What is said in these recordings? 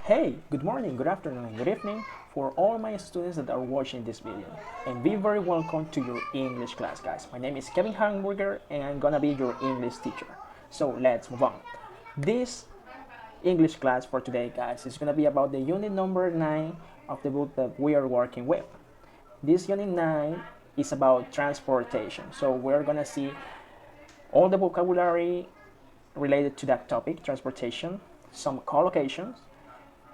Hey, good morning, good afternoon, and good evening for all my students that are watching this video. And be very welcome to your English class, guys. My name is Kevin Hamburger and I'm gonna be your English teacher. So let's move on. This English class for today, guys, is gonna be about the unit number 9 of the book that we are working with. This unit 9 is about transportation. So we're gonna see all the vocabulary related to that topic, transportation, some collocations,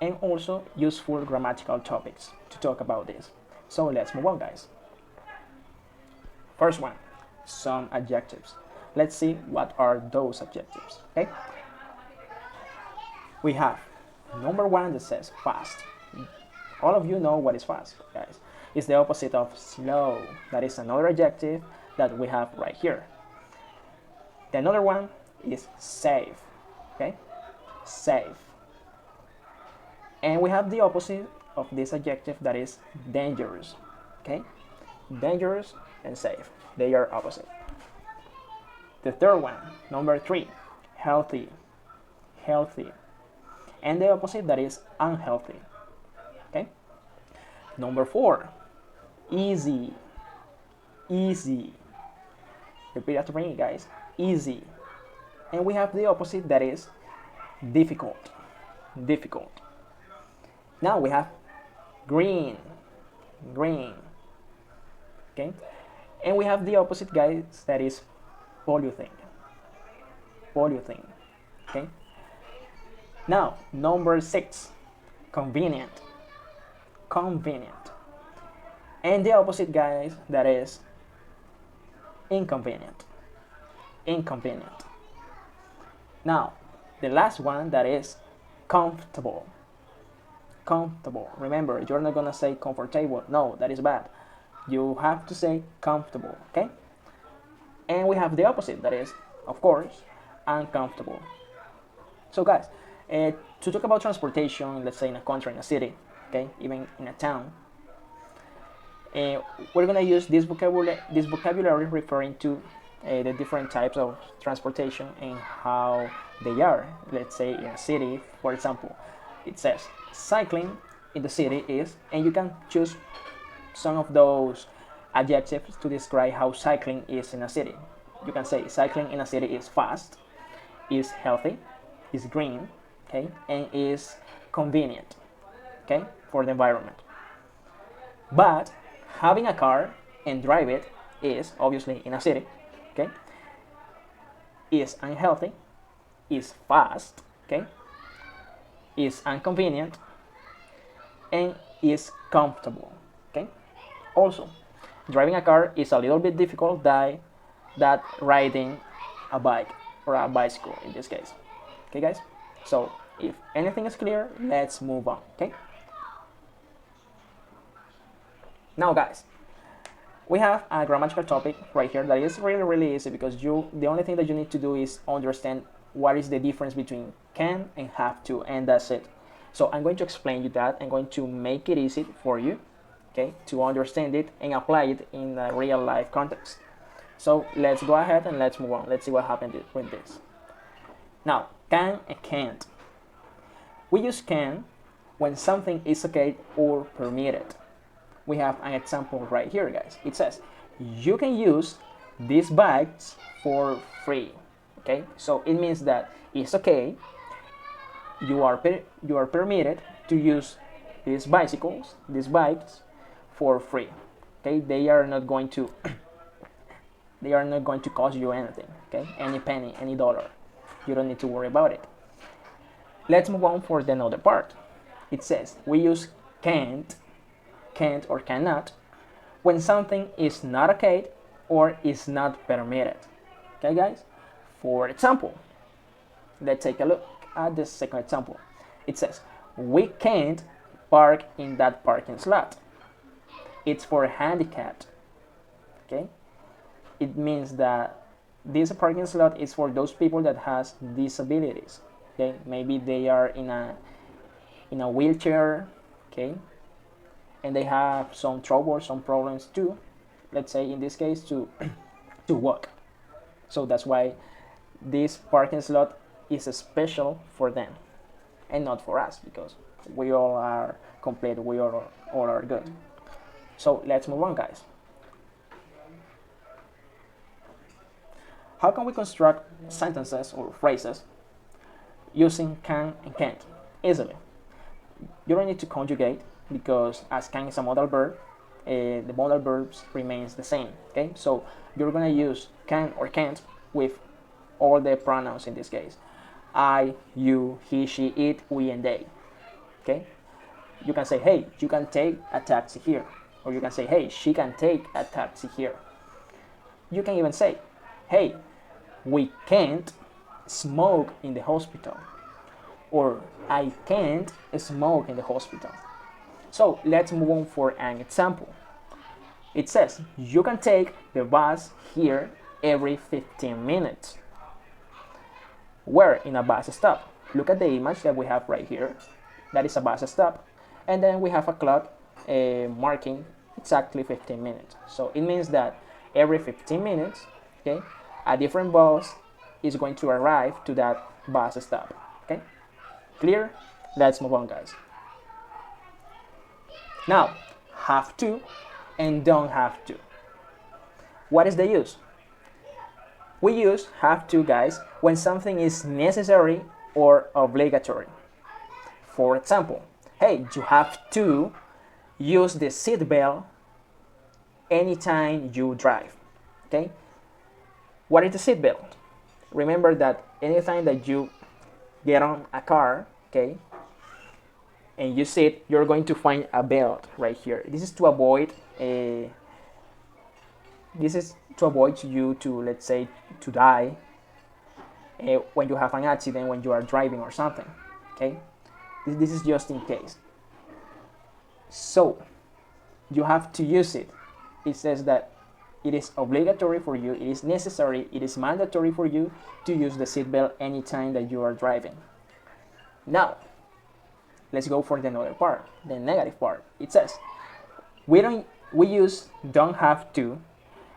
and also useful grammatical topics to talk about this. So let's move on, guys. First one, some adjectives. Let's see what are those adjectives, okay? We have number one that says fast. All of you know what is fast, guys. It's the opposite of slow. That is another adjective that we have right here. The another one is safe, okay? Safe. And we have the opposite of this adjective that is dangerous, okay? Dangerous and safe, they are opposite. The third one, number 3, healthy, healthy. And the opposite that is unhealthy, okay? Number 4, easy, easy. Repeat after me, guys, easy. And we have the opposite that is difficult, difficult. Now we have green, green, okay? And we have the opposite, guys, that is polluting, polluting, okay? Now, number 6, convenient, convenient. And the opposite, guys, that is inconvenient, inconvenient. Now, the last one that is comfortable, comfortable. Remember, you're not gonna say comfortable. No, that is bad. You have to say comfortable, okay? And we have the opposite, that is, of course, uncomfortable. So guys, to talk about transportation, let's say in a country, in a city, okay, even in a town, we're gonna use this vocabulary referring to the different types of transportation and how they are. Let's say in a city, for example, it says cycling in the city is, and you can choose some of those adjectives to describe how cycling is in a city. You can say cycling in a city is fast, is healthy, is green, okay, and is convenient, okay, for the environment. But having a car and drive it is obviously in a city, okay, is unhealthy, is fast, okay, is inconvenient, and is comfortable, okay? Also, driving a car is a little bit difficult than that riding a bike or a bicycle in this case, okay, guys? So if anything is clear, let's move on, okay? Now, guys, we have a grammatical topic right here that is really easy because the only thing that you need to do is understand what is the difference between can and have to, and that's it. So I'm going to explain you that. I'm going to make it easy for you, okay, to understand it and apply it in a real life context. So let's go ahead and let's move on. Let's see what happened with this. Now, can and can't. We use can when something is okay or permitted. We have an example right here, guys. It says, you can use these bikes for free. Okay, so it means that it's okay, you are permitted to use these bicycles, these bikes, for free. Okay, they are not going to they are not going to cost you anything, okay, any penny, any dollar. You don't need to worry about it. Let's move on for the another part. It says we use can't or cannot when something is not okay or is not permitted. Okay, guys? For example, let's take a look at the second example. It says, we can't park in that parking slot. It's for handicapped. Okay? It means that this parking slot is for those people that has disabilities. Okay? Maybe they are in a wheelchair, okay? And they have some trouble, some problems too. Let's say in this case to walk. So that's why this parking slot is special for them. and not for us, because we all are complete, we all are good. So let's move on, guys. How can we construct sentences or phrases using can and can't? Easily. You don't need to conjugate, because as can is a modal verb, the modal verbs remains the same. Okay, so you're gonna use can or can't with all the pronouns in this case: I, you, he, she, it, we, and they. Okay, you can say, hey, you can take a taxi here, or you can say, hey, she can take a taxi here. You can even say, hey, we can't smoke in the hospital, or I can't smoke in the hospital. So let's move on for an example. It says, you can take the bus here every 15 minutes. Where? In a bus stop. Look at the image that we have right here. That is a bus stop. And then we have a clock marking exactly 15 minutes. So it means that every 15 minutes, okay, a different bus is going to arrive to that bus stop. Okay? Clear? Let's move on, guys. Now, have to and don't have to. What is the use? We use have to, guys, when something is necessary or obligatory. For example, hey, you have to use the seat belt anytime you drive. Okay? What is the seat belt? Remember that anytime that you get on a car, okay, and you sit, you're going to find a belt right here. This is to avoid you to, let's say, to die when you have an accident when you are driving or something. Okay, this is just in case. So you have to use it. It says that it is obligatory for you, it is necessary, it is mandatory for you to use the seatbelt anytime that you are driving. Now, let's go for the other part, the negative part. It says, we use don't have to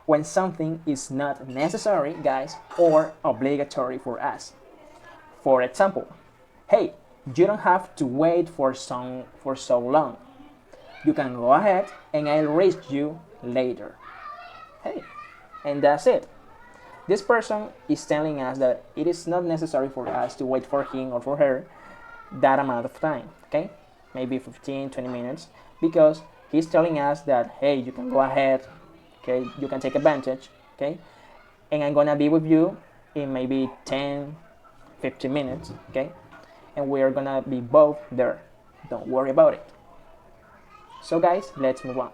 when something is not necessary, guys, or obligatory for us. For example, hey, you don't have to wait for so long. You can go ahead and I'll reach you later. Hey, and that's it. This person is telling us that it is not necessary for us to wait for him or for her that amount of time, okay? Maybe 15, 20 minutes, because he's telling us that, hey, you can go ahead, okay? You can take advantage, okay? And I'm gonna be with you in maybe 10, 15 minutes, okay? And we're gonna be both there. Don't worry about it. So guys, let's move on.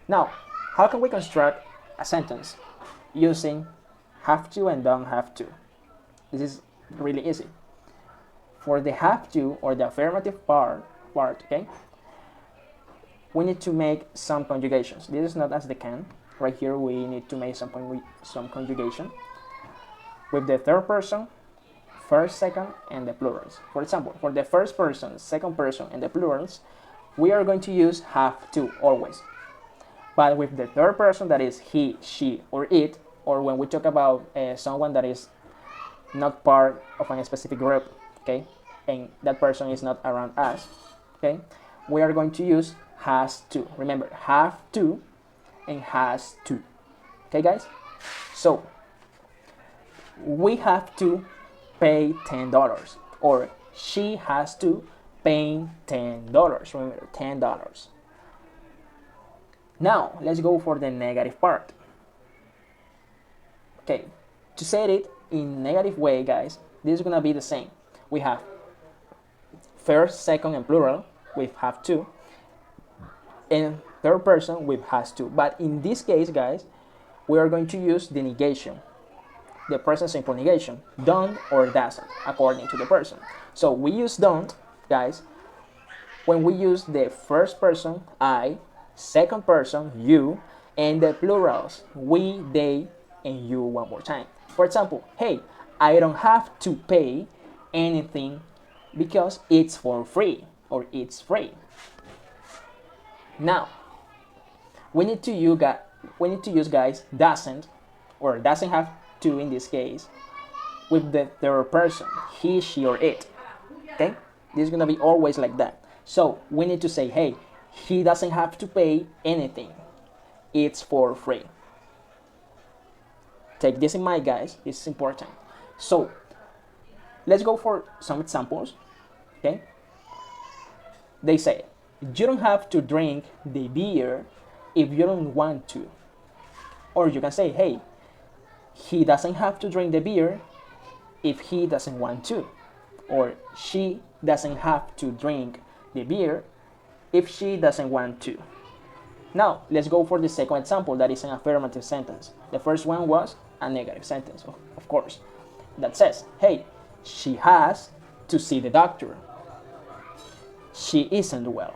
Now, how can we construct a sentence using have to and don't have to? This is really easy. For the have to, or the affirmative part, okay, we need to make some conjugations. This is not as the can. Right here we need to make some conjugation with the third person, first, second, and the plurals. For example, for the first person, second person, and the plurals, we are going to use have to always. But with the third person, that is he, she, or it, or when we talk about someone that is not part of a specific group, okay, and that person is not around us, okay, we are going to use has to. Remember, have to and has to. Okay, guys? So, we have to pay $10, or she has to pay $10. Remember, $10. Now, let's go for the negative part. Okay, to say it in negative way, guys, this is gonna be the same. We have first, second, and plural with have to, and third person with has to. But in this case, guys, we are going to use the negation, the present simple negation, don't or doesn't, according to the person. So we use don't, guys, when we use the first person, I, second person, you, and the plurals, we, they, and you one more time. For example, hey, I don't have to pay anything because it's for free, or it's free. Now, we need to use, guys, doesn't, or doesn't have to in this case, with the third person, he, she, or it. Okay, this is gonna be always like that. So we need to say, hey, he doesn't have to pay anything, it's for free. Take this in mind, guys, this is important. So let's go for some examples. Okay, they say you don't have to drink the beer if you don't want to. Or you can say, hey, he doesn't have to drink the beer if he doesn't want to. Or she doesn't have to drink the beer if she doesn't want to. Now, let's go for the second example, that is an affirmative sentence. The first one was a negative sentence, of course, that says, hey, she has to see the doctor. She isn't well.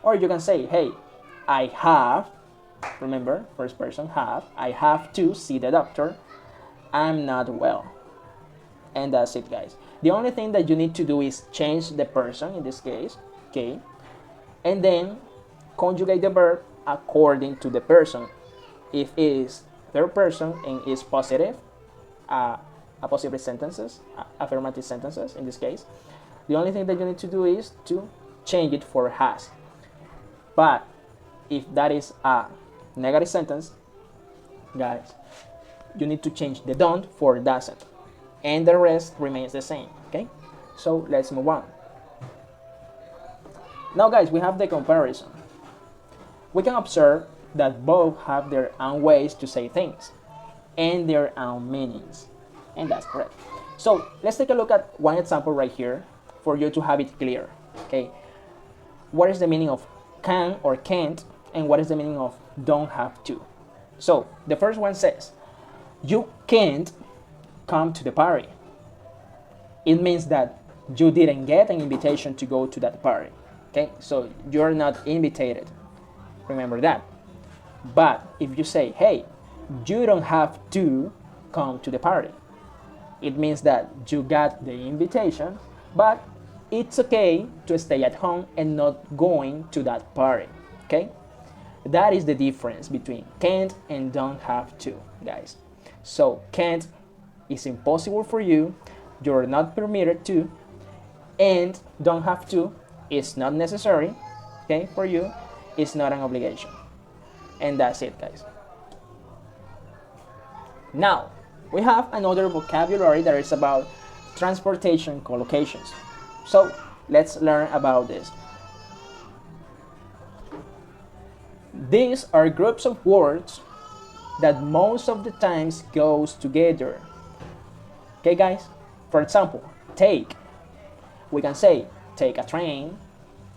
Or you can say, hey, I have, remember, first person have, I have to see the doctor. I'm not well. And that's it, guys. The only thing that you need to do is change the person in this case, okay? And then conjugate the verb according to the person. If it is third person and is positive, appositive sentences, affirmative sentences in this case, the only thing that you need to do is to change it for has. But if that is a negative sentence, guys, you need to change the don't for doesn't, and the rest remains the same. Okay, so let's move on. Now, guys, we have the comparison. We can observe that both have their own ways to say things and their own meanings, and that's correct. So let's take a look at one example right here for you to have it clear. Okay, what is the meaning of can or can't, and what is the meaning of don't have to? So the first one says, you can't come to the party. It means that you didn't get an invitation to go to that party. Okay, so you're not invited. Remember that. But if you say, hey, you don't have to come to the party, it means that you got the invitation, but it's okay to stay at home and not going to that party. Okay, that is the difference between can't and don't have to, guys. So can't is impossible for you, you're not permitted to, and don't have to is not necessary, okay, for you, it's not an obligation. And that's it, guys. Now we have another vocabulary that is about transportation collocations. So let's learn about this. These are groups of words that most of the times goes together. Okay, guys? For example, take. We can say take a train,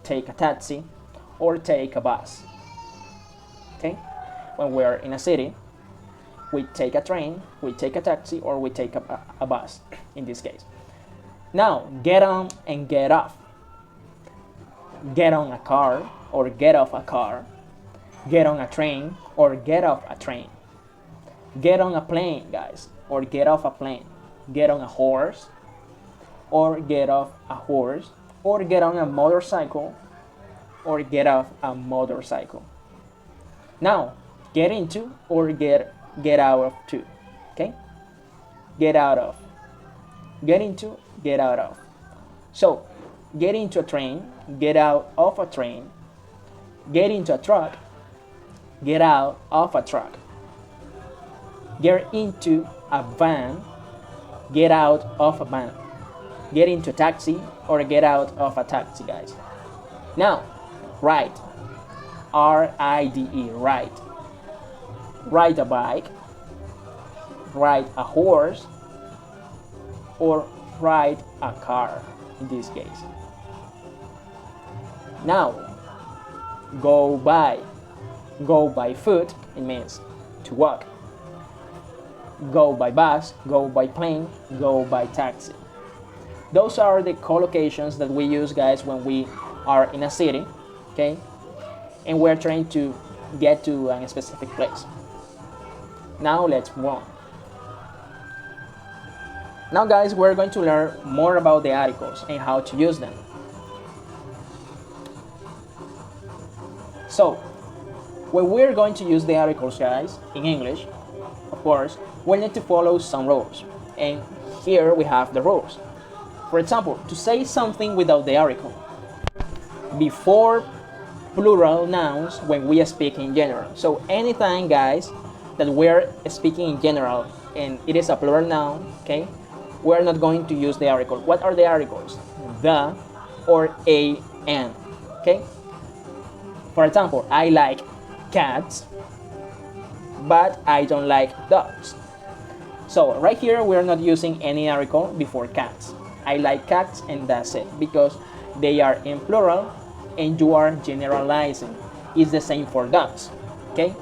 take a taxi, or take a bus. Okay? When we're in a city, we take a train, we take a taxi, or we take a bus in this case. Now, get on and get off. Get on a car or get off a car. Get on a train or get off a train. Get on a plane, guys, or get off a plane. Get on a horse or get off a horse. Or get on a motorcycle or get off a motorcycle. Now, get into or get out of to. Okay? Get out of. Get into, get out of. So, get into a train, get out of a train. Get into a truck, get out of a truck. Get into a van, get out of a van. Get into a taxi or get out of a taxi, guys. Now, ride. R-I-D-E, ride. Ride a bike, ride a horse, or ride a car in this case. Now, go by. Go by foot, it means to walk. Go by bus, go by plane, go by taxi. Those are the collocations that we use, guys, when we are in a city, okay? And we're trying to get to a specific place. Now let's move on. Now, guys, we're going to learn more about the articles and how to use them. So, when we're going to use the articles, guys, in English, of course, we need to follow some rules. And here we have the rules. For example, to say something without the article before plural nouns when we speak in general. So anytime, guys, that we're speaking in general and it is a plural noun, okay, we're not going to use the article. What are the articles? The or a, and. Okay. For example, I like cats, but I don't like dogs. So right here, we're not using any article before cats. I like cats, and that's it, because they are in plural and you are generalizing. It's the same for dogs. Okay,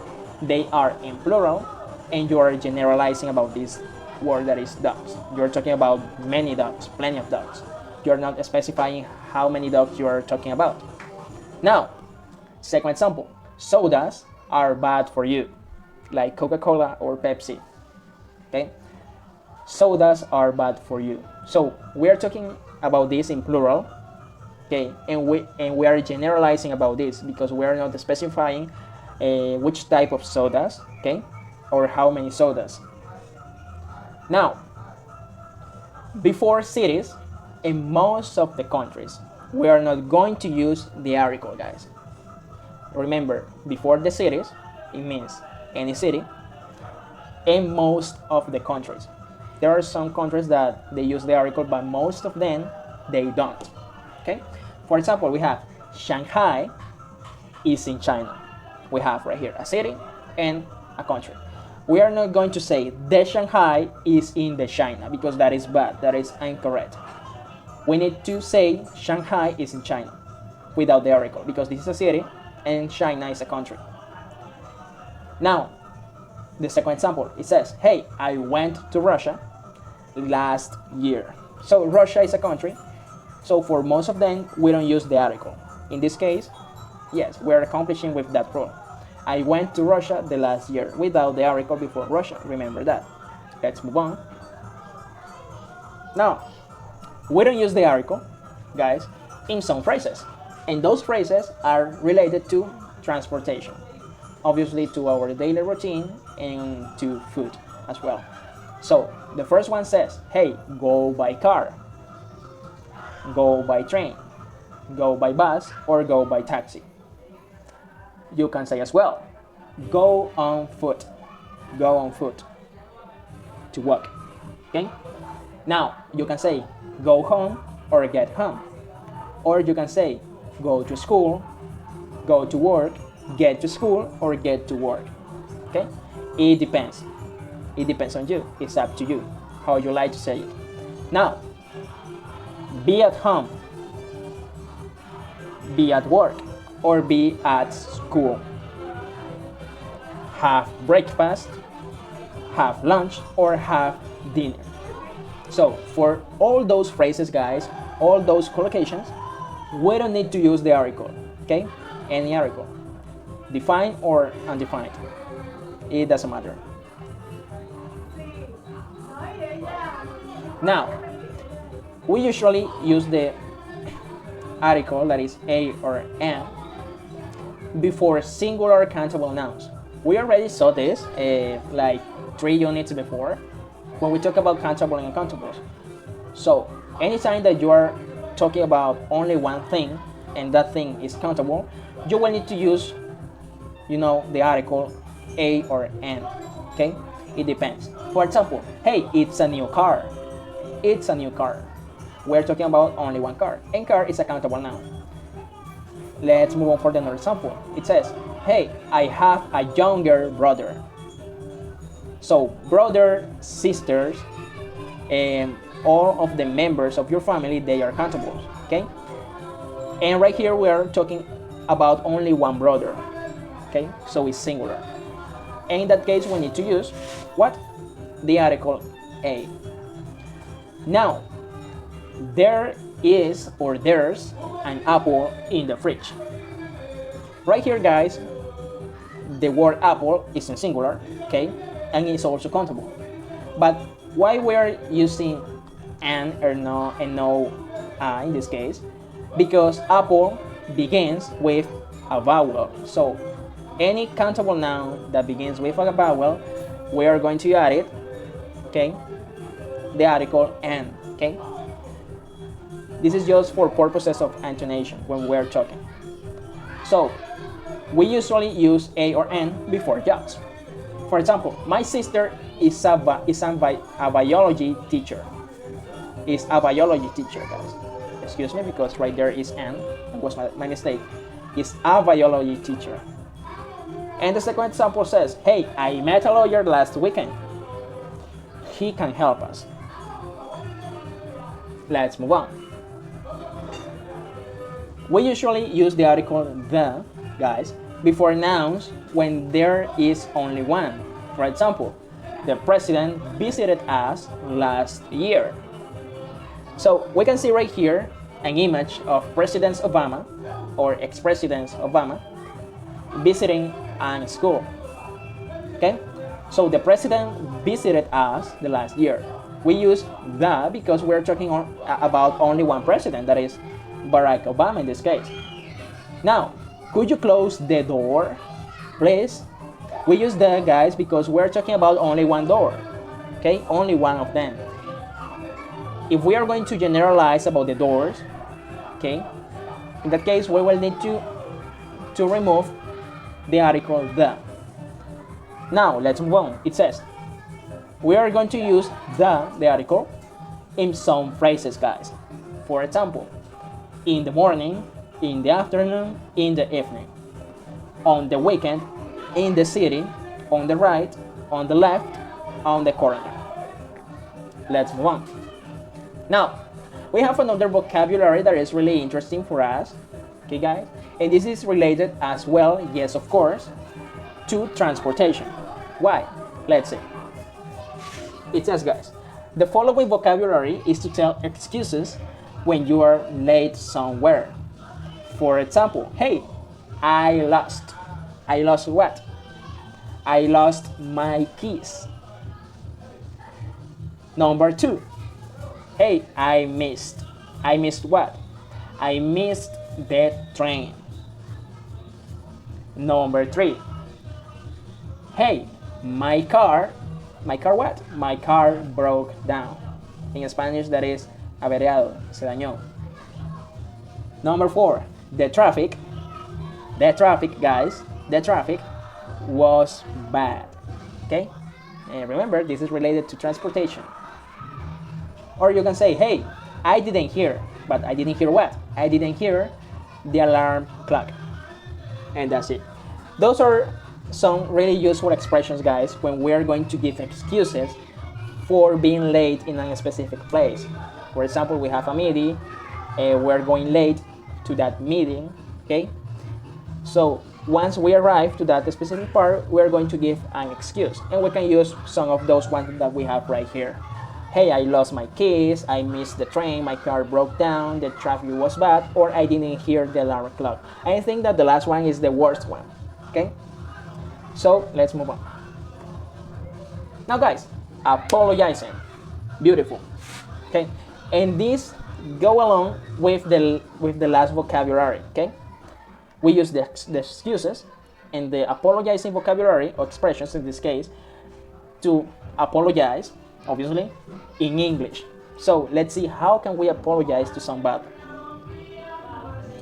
they are in plural and you are generalizing about this word that is dogs. You're talking about many dogs, plenty of dogs. You're not specifying how many dogs you are talking about. Now, second example, sodas are bad for you, like Coca-Cola or Pepsi. Okay, sodas are bad for you. So we are talking about this in plural. Okay, and we are generalizing about this because we are not specifying which type of sodas, okay, or how many sodas. Now, before cities, in most of the countries, we are not going to use the article, guys. Remember, before the cities, it means any city. In most of the countries, there are some countries that they use the article, but most of them they don't. Okay, for example, we have Shanghai is in China. We have right here a city and a country. We are not going to say the Shanghai is in the China because that is bad, that is incorrect. We need to say Shanghai is in China without the article because this is a city and China is a country. Now, the second example, it says, hey, I went to Russia last year. So Russia is a country. So for most of them, we don't use the article. In this case, yes, we're accomplishing with that rule. I went to Russia the last year without the article before Russia. Remember that. Let's move on. Now, we don't use the article, guys, in some phrases. And those phrases are related to transportation. Obviously to our daily routine and to food as well. So the first one says, hey, go by car, go by train, go by bus, or go by taxi. You can say as well, go on foot, to walk. Okay? Now you can say go home or get home, or you can say go to school, go to work, get to school, or get to work. Okay? It depends. It depends on you. It's up to you how you like to say it. Now, be at home, be at work, or be at school. Have breakfast, have lunch, or have dinner. So for all those phrases, guys, all those collocations, we don't need to use the article. Okay? Any article, defined or undefined, it doesn't matter. Now, we usually use the article that is a or an before singular countable nouns. We already saw this like 3 units before when we talk about countable and uncountables. So anytime that you are talking about only one thing and that thing is countable, you will need to use, the article a or an. Okay, it depends. For example, hey, it's a new car. It's a new car. We're talking about only one car, and car is a countable noun. Let's move on for the another example. It says, hey, I have a younger brother. So brother, sisters, and all of the members of your family, they are countables. Okay, and right here we are talking about only one brother. Okay, so it's singular. And in that case, we need to use what? The article a. Now, there is or there's an apple in the fridge. Right here, guys, the word apple is in singular, okay, and it's also countable. But why we are using an or no and no in this case? Because apple begins with a vowel. So any countable noun that begins with a vowel, we are going to add it, okay, the article an. Okay, This is just for purposes of intonation when we're talking. So we usually use a or an before jobs. For example, my sister is a biology teacher. Is a biology teacher, guys. Excuse me, because right there is an. That was my mistake. Is a biology teacher. And the second example says, hey, I met a lawyer last weekend. He can help us. Let's move on. We usually use the article the, guys, before nouns when there is only one. For example, the president visited us last year. So we can see right here an image of President Obama or ex-President Obama visiting a school. Okay? So the president visited us the last year. We use the because we're talking about only one president, that is Barack Obama in this case. Now, could you close the door, please? We use the, guys, because we're talking about only one door. Okay? Only one of them. If we are going to generalize about the doors, okay, in that case we will need to remove the article the. Now let's move on. It says we are going to use the article in some phrases, guys. For example, in the morning, in the afternoon, in the evening, on the weekend, in the city, on the right, on the left, on the corner. Let's move on. Now, we have another vocabulary that is really interesting for us, okay, guys? And this is related as well, yes, of course, to transportation. Why? Let's see. It says, guys, the following vocabulary is to tell excuses when you are late somewhere. For example, hey, I lost. I lost what? I lost my keys. Number 2. Hey, I missed. I missed what? I missed the train. Number 3. Hey, my car what? My car broke down. In Spanish that is averiado, se dañó. Number 4. The traffic, guys, the traffic was bad. Okay? And remember, this is related to transportation. Or you can say, hey, I didn't hear. But I didn't hear what? I didn't hear the alarm clock. And that's it. Those are some really useful expressions, guys, when we're going to give excuses for being late in a specific place. For example, we have a meeting, we're going late to that meeting, okay? So once we arrive to that specific part, we're going to give an excuse. And we can use some of those ones that we have right here. Hey, I lost my keys, I missed the train, my car broke down, the traffic was bad, or I didn't hear the alarm clock. I think that the last one is the worst one, okay? So let's move on. Now, guys, apologizing. Beautiful. Okay, and this go along with the last vocabulary. Okay, we use the excuses and the apologizing vocabulary or expressions in this case to apologize, obviously, in English. So let's see, how can we apologize to somebody?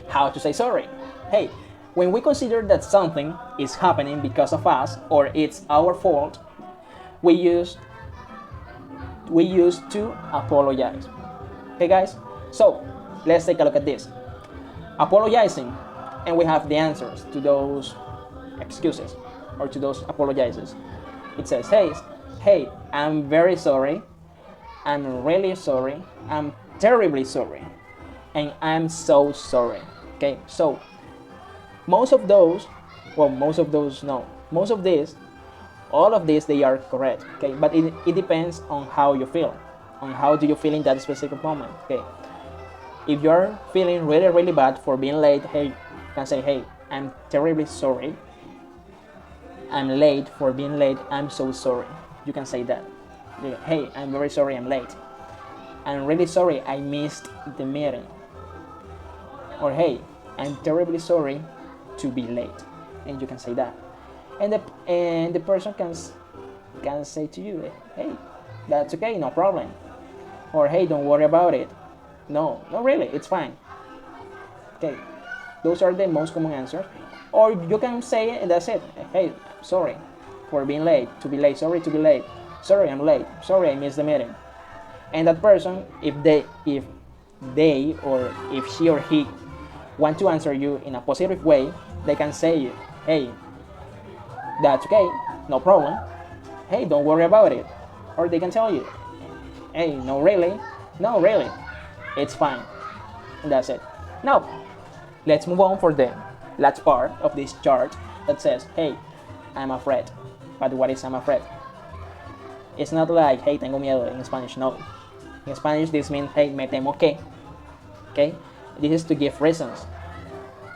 How to say sorry? Hey, when we consider that something is happening because of us or it's our fault, we use to apologize. Okay, guys? So let's take a look at this. Apologizing, and we have the answers to those excuses or to those apologizes. It says, hey, I'm very sorry. I'm really sorry. I'm terribly sorry. And I'm so sorry. Okay, so most of these, all of these, they are correct, okay? But it depends on how you feel, on how do you feel in that specific moment, okay? If you're feeling really, really bad for being late, hey, you can say, hey, I'm terribly sorry. I'm late for being late. I'm so sorry. You can say that. Hey, I'm very sorry I'm late. I'm really sorry I missed the meeting. Or hey, I'm terribly sorry to be late, and you can say that, and the person can say to you, hey, that's okay, no problem, or hey, don't worry about it, No, not really, it's fine. Okay, those are the most common answers. Or you can say it and that's it. Hey, sorry for being late, to be late, sorry to be late, sorry I'm late, sorry I missed the meeting. And that person, if they or if she or he want to answer you in a positive way, they can say, hey, that's okay, no problem, hey, don't worry about it. Or they can tell you, hey, no really, no really, it's fine. And that's it. Now let's move on for the last part of this chart that says, hey, I'm afraid. But what is I'm afraid? It's not like, hey, tengo miedo in Spanish, no. In Spanish, this means, hey, me temo que. Okay? This is to give reasons,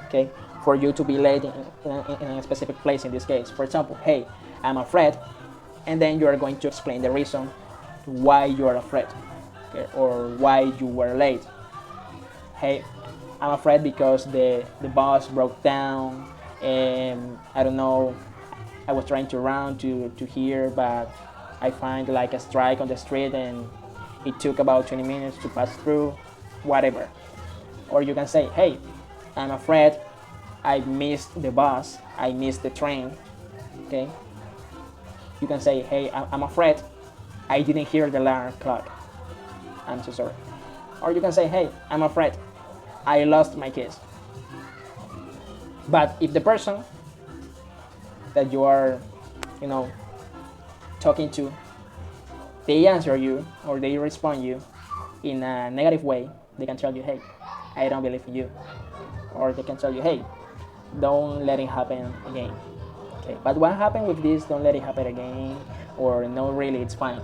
okay, for you to be late in a specific place in this case. For example, hey, I'm afraid, and then you are going to explain the reason why you are afraid, okay, or why you were late. Hey, I'm afraid because the bus broke down, and I don't know, I was trying to run to here, but I find like a strike on the street and it took about 20 minutes to pass through, whatever. Or you can say, hey, I'm afraid I missed the bus, I missed the train, okay? You can say, hey, I'm afraid I didn't hear the alarm clock, I'm so sorry. Or you can say, hey, I'm afraid I lost my keys. But if the person that you are, talking to, they answer you or they respond you in a negative way, they can tell you, hey, I don't believe in you. Or they can tell you, hey, don't let it happen again. Okay, but what happened with this, don't let it happen again, or no, really, it's fine?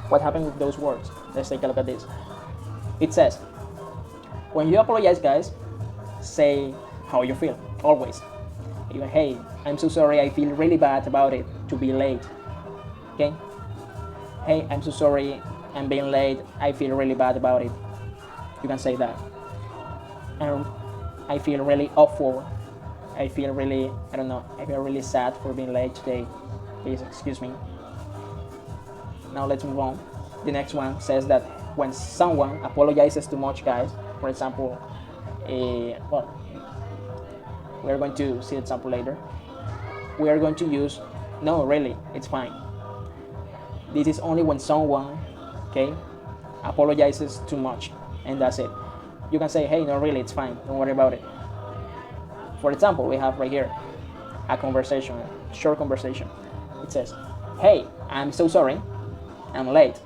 What happened with those words? Let's take a look at this. It says, when you apologize, guys, say how you feel, always. Hey, I'm so sorry, I feel really bad about it, to be late. Okay? Hey, I'm so sorry, I'm being late, I feel really bad about it. You can say that. And I feel really awful. I feel really, I feel really sad for being late today. Please excuse me. Now let's move on. The next one says that when someone apologizes too much, guys, for example, we're going to see the example later. We are going to use, no, really, it's fine. This is only when someone, okay, apologizes too much, and that's it. You can say, hey, no, really, it's fine, don't worry about it. For example, we have right here a conversation, a short conversation. It says, hey, I'm so sorry, I'm late.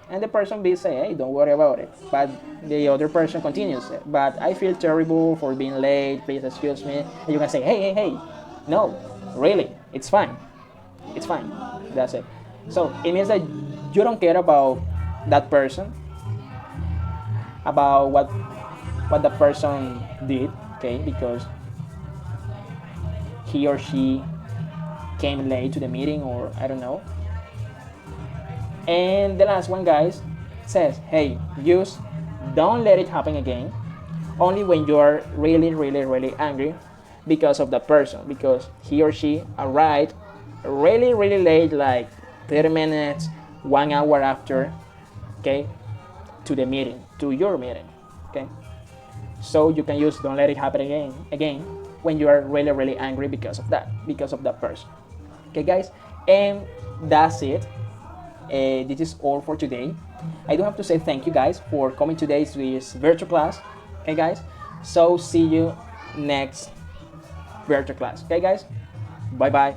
And the person B say, hey, don't worry about it. But the other person continues, but I feel terrible for being late, please excuse me. And you can say, hey, no, really, it's fine. It's fine. That's it. So it means that you don't care about that person, about what the person did, okay, because he or she came late to the meeting, or I don't know. And the last one, guys, says, hey, use don't let it happen again, only when you're really, really, really angry because of the person, because he or she arrived really, really late, like 30 minutes, 1 hour after, okay, to the meeting, to your meeting, okay? So you can use don't let it happen again when you are really, really angry because of that person. Okay, guys, and that's it. This is all for today. I do have to say thank you, guys, for coming today to this virtual class. Okay, guys, so see you next virtual class. Okay, guys, bye bye.